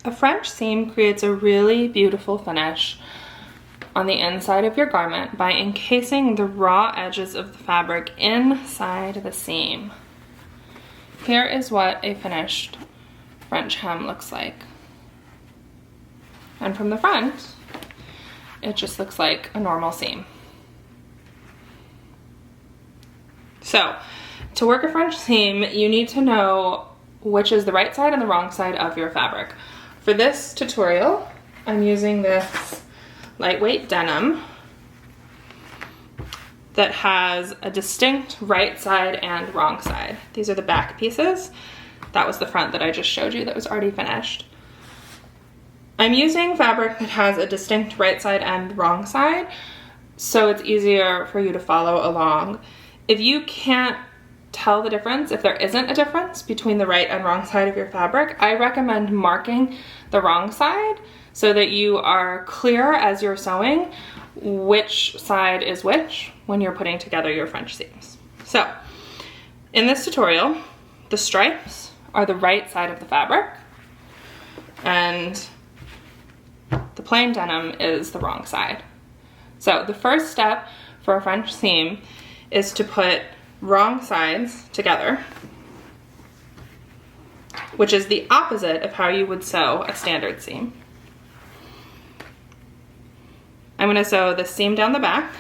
A French seam creates a really beautiful finish on the inside of your garment by encasing the raw edges of the fabric inside the seam. Here is what a finished French hem looks like. And from the front, it just looks like a normal seam. So, to work a French seam, you need to know which is the right side and the wrong side of your fabric. For this tutorial, I'm using this lightweight denim that has a distinct right side and wrong side. These are the back pieces. That was the front that I just showed you that was already finished. I'm using fabric that has a distinct right side and wrong side, so it's easier for you to follow along. If you can't tell the difference, if there isn't a difference between the right and wrong side of your fabric, I recommend marking the wrong side so that you are clear as you're sewing which side is which when you're putting together your French seams. So, in this tutorial, the stripes are the right side of the fabric and the plain denim is the wrong side. So the first step for a French seam is to put wrong sides together, which is the opposite of how you would sew a standard seam. I'm going to sew the seam down the back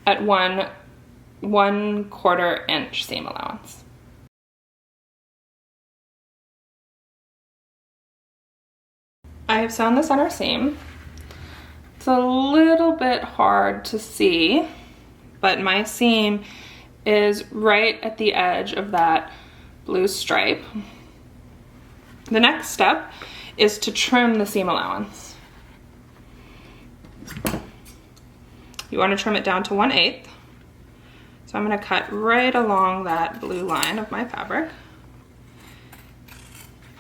at 1/4 inch seam allowance. I have sewn the center seam. It's a little bit hard to see, but my seam is right at the edge of that blue stripe. The next step is to trim the seam allowance. You want to trim it down to 1/8. So I'm going to cut right along that blue line of my fabric.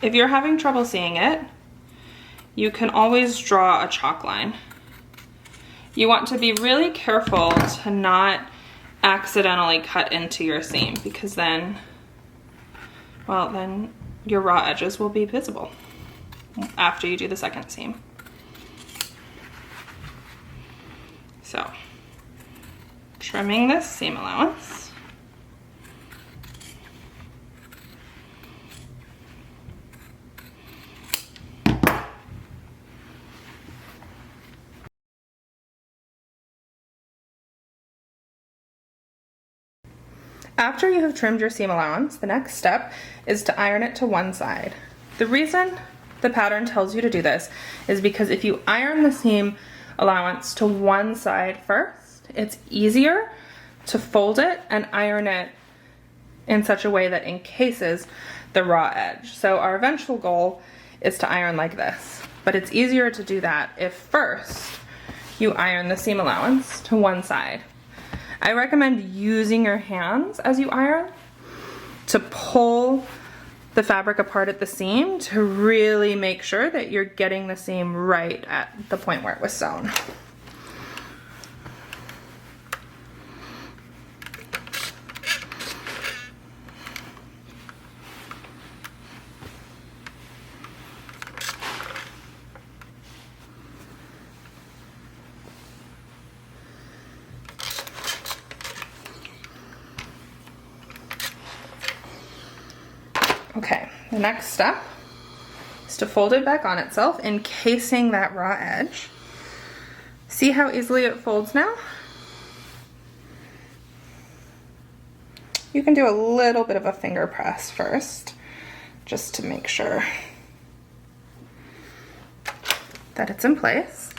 If you're having trouble seeing it, you can always draw a chalk line. You want to be really careful to not accidentally cut into your seam, because then, well, then your raw edges will be visible after you do the second seam. So, trimming this seam allowance. After you have trimmed your seam allowance, the next step is to iron it to one side. The reason the pattern tells you to do this is because if you iron the seam allowance to one side first, it's easier to fold it and iron it in such a way that encases the raw edge. So our eventual goal is to iron like this, but it's easier to do that if first you iron the seam allowance to one side. I recommend using your hands as you iron to pull the fabric apart at the seam to really make sure that you're getting the seam right at the point where it was sewn. Okay, the next step is to fold it back on itself, encasing that raw edge. See how easily it folds now? You can do a little bit of a finger press first, just to make sure that it's in place.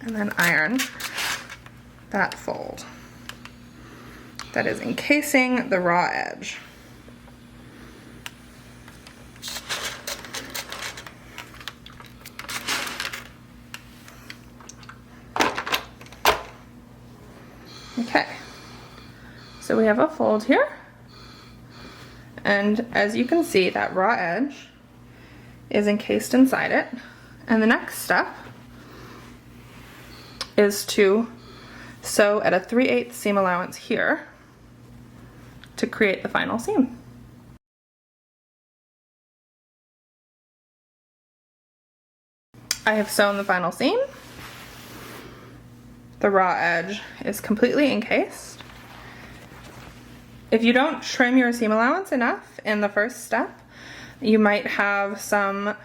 And then iron that fold that is encasing the raw edge. Okay, so we have a fold here, and as you can see, that raw edge is encased inside it, and the next step is to sew at a 3/8 seam allowance here to create the final seam. I have sewn the final seam. The raw edge is completely encased. If you don't trim your seam allowance enough in the first step, you might have some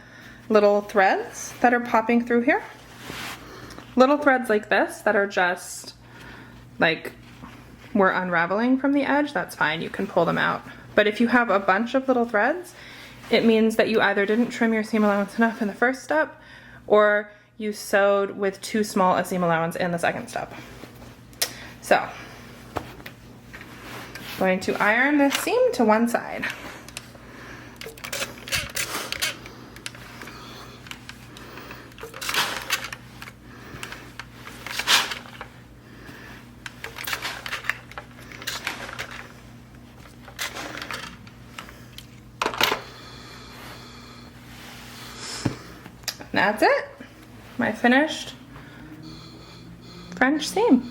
little threads that are popping through here. Little threads like this that are just like we're unraveling from the edge, that's fine, you can pull them out. But if you have a bunch of little threads, it means that you either didn't trim your seam allowance enough in the first step, or you sewed with too small a seam allowance in the second step. So, I'm going to iron this seam to one side. That's it, my finished French seam.